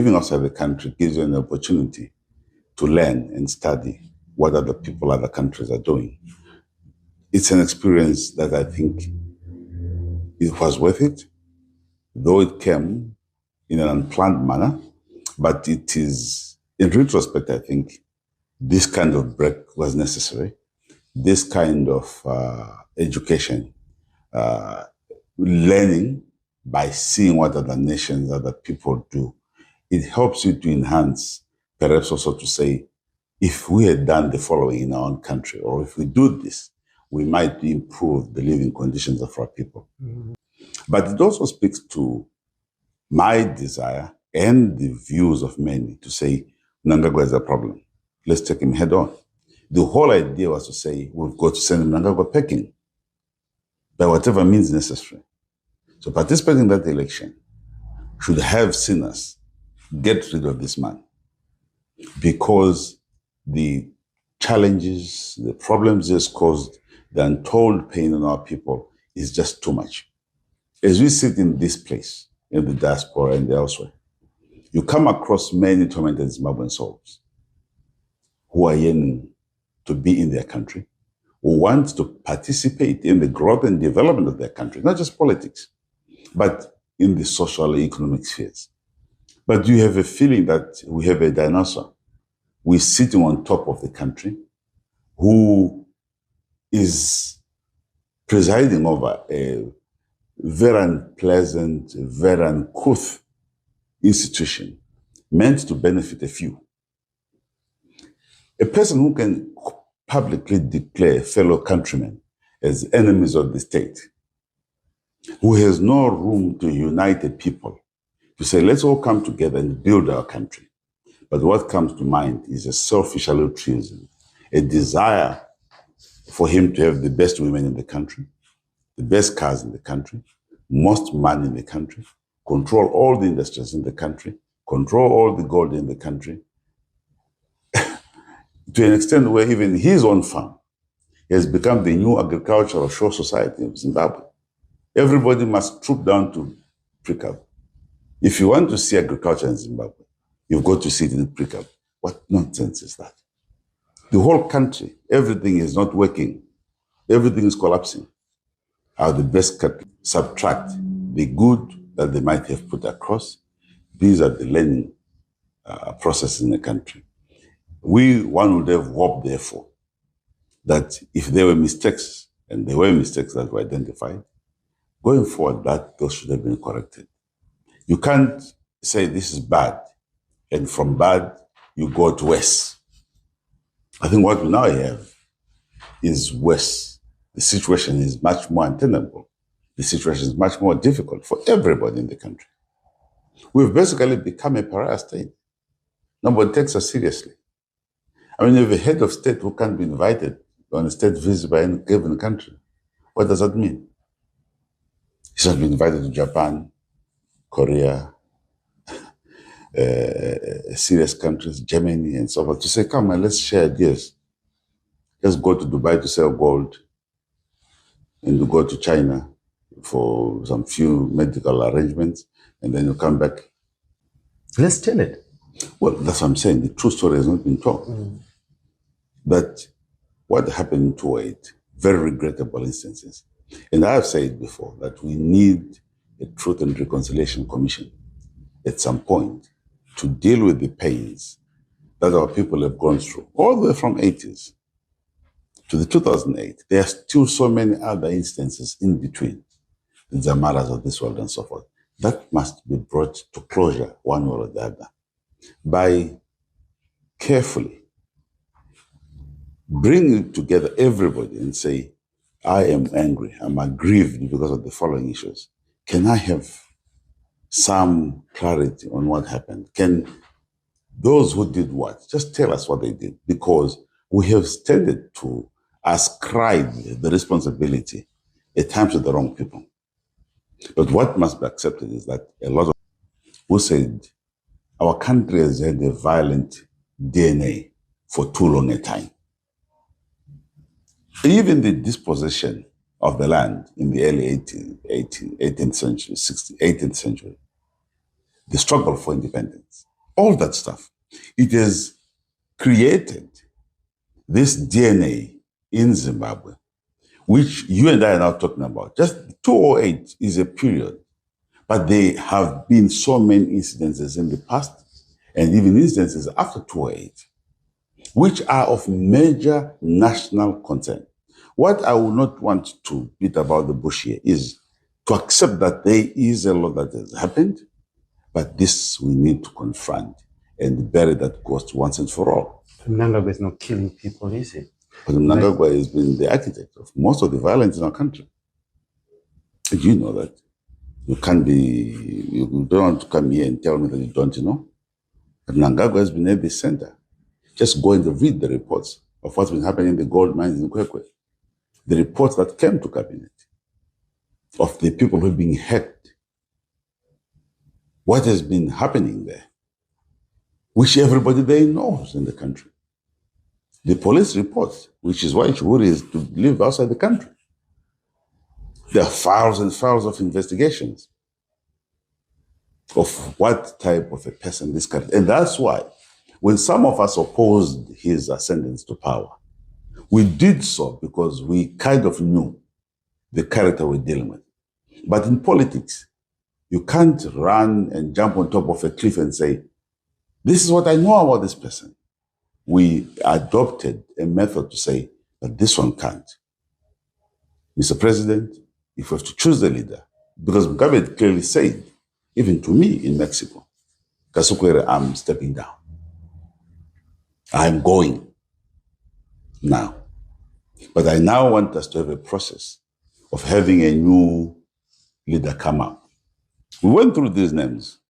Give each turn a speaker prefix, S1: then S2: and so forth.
S1: Living outside the country gives you an opportunity to learn and study what other people, other countries are doing. It's an experience that I think it was worth it, though it came in an unplanned manner. But it is, in retrospect, I think this kind of break was necessary. This kind of education, learning by seeing what other nations, other people do, it helps you to enhance, perhaps also to say, if we had done the following in our own country, or if we do this, we might improve the living conditions of our people. Mm-hmm. But it also speaks to my desire and the views of many to say, Munagagwa is a problem. Let's take him head on. The whole idea was to say, we've got to send Munagagwa packing by whatever means necessary. So participating in that election should have seen us get rid of this man, because the challenges, the problems he has caused, the untold pain on our people is just too much. As we sit in this place, in the diaspora and elsewhere, you come across many tormented Zimbabwean souls who are yearning to be in their country, who want to participate in the growth and development of their country, not just politics, but in the social and economic spheres. But you have a feeling that we have a dinosaur who is sitting on top of the country, who is presiding over a very unpleasant, very uncouth institution meant to benefit a few. A person who can publicly declare fellow countrymen as enemies of the state, who has no room to unite a people, to say, let's all come together and build our country. But what comes to mind is a selfish altruism, a desire for him to have the best women in the country, the best cars in the country, most money in the country, control all the industries in the country, control all the gold in the country, to an extent where even his own farm has become the new agricultural show society of Zimbabwe. Everybody must troop down to Prikab. If you want to see agriculture in Zimbabwe, you've got to see it in Prikab. What nonsense is that? The whole country, everything is not working. Everything is collapsing. How the best subtract the good that they might have put across. These are the learning processes in the country. One would have hoped, therefore, that if there were mistakes, and there were mistakes that were identified, going forward, that those should have been corrected. You can't say this is bad, and from bad, you go to worse. I think what we now have is worse. The situation is much more untenable. The situation is much more difficult for everybody in the country. We've basically become a pariah state. Nobody takes us seriously. I mean, you have a head of state who can't be invited on a state visit by any given country. What does that mean? He's not been invited to Japan, Korea, serious countries, Germany, and so forth, to say, come on, let's share ideas. Let's go to Dubai to sell gold, and to go to China for some few medical arrangements, and then you come back.
S2: Let's tell it.
S1: Well, that's what I'm saying. The true story has not been told. But what happened to it, very regrettable instances. And I have said before that we need a Truth and Reconciliation Commission at some point to deal with the pains that our people have gone through, all the way from 80s to the 2008. There are still so many other instances in between, the Zamaras of this world and so forth. That must be brought to closure one way or the other by carefully bringing together everybody and say, I am angry, I'm aggrieved because of the following issues. Can I have some clarity on what happened? Can those who did what, just tell us what they did? Because we have tended to ascribe the responsibility at times to the wrong people. But what must be accepted is that a lot of people who said our country has had a violent DNA for too long a time. Even the dispossession of the land in the early 18th century, 18th century, the struggle for independence, all that stuff. It has created this DNA in Zimbabwe, which you and I are now talking about. Just 2008 is a period, but there have been so many incidences in the past and even instances after 2008, which are of major national concern. What I would not want to beat about the bush here is to accept that there is a lot that has happened, but this we need to confront and bury that ghost once and for all.
S2: Munagagwa is not killing people, is it?
S1: But Munagagwa has been the architect of most of the violence in our country. And you know that. You don't want to come here and tell me that you don't know. But Munagagwa has been at the center. Just go and read the reports of what's been happening in the gold mines in Kwekwe. The reports that came to cabinet of the people who are being hacked. What has been happening there, which everybody there knows in the country. The police reports, which is why Kasikuwere is to live outside the country. There are files and files of investigations of what type of a person this guy is. And that's why when some of us opposed his ascendance to power, we did so because we kind of knew the character we're dealing with. But in politics, you can't run and jump on top of a cliff and say, this is what I know about this person. We adopted a method to say that this one can't. Mr. President, if we have to choose the leader, because Mugabe clearly said, even to me in Mexico, Kasikuwere, I'm stepping down. I'm going now. But I now want us to have a process of having a new leader come up. We went through these names.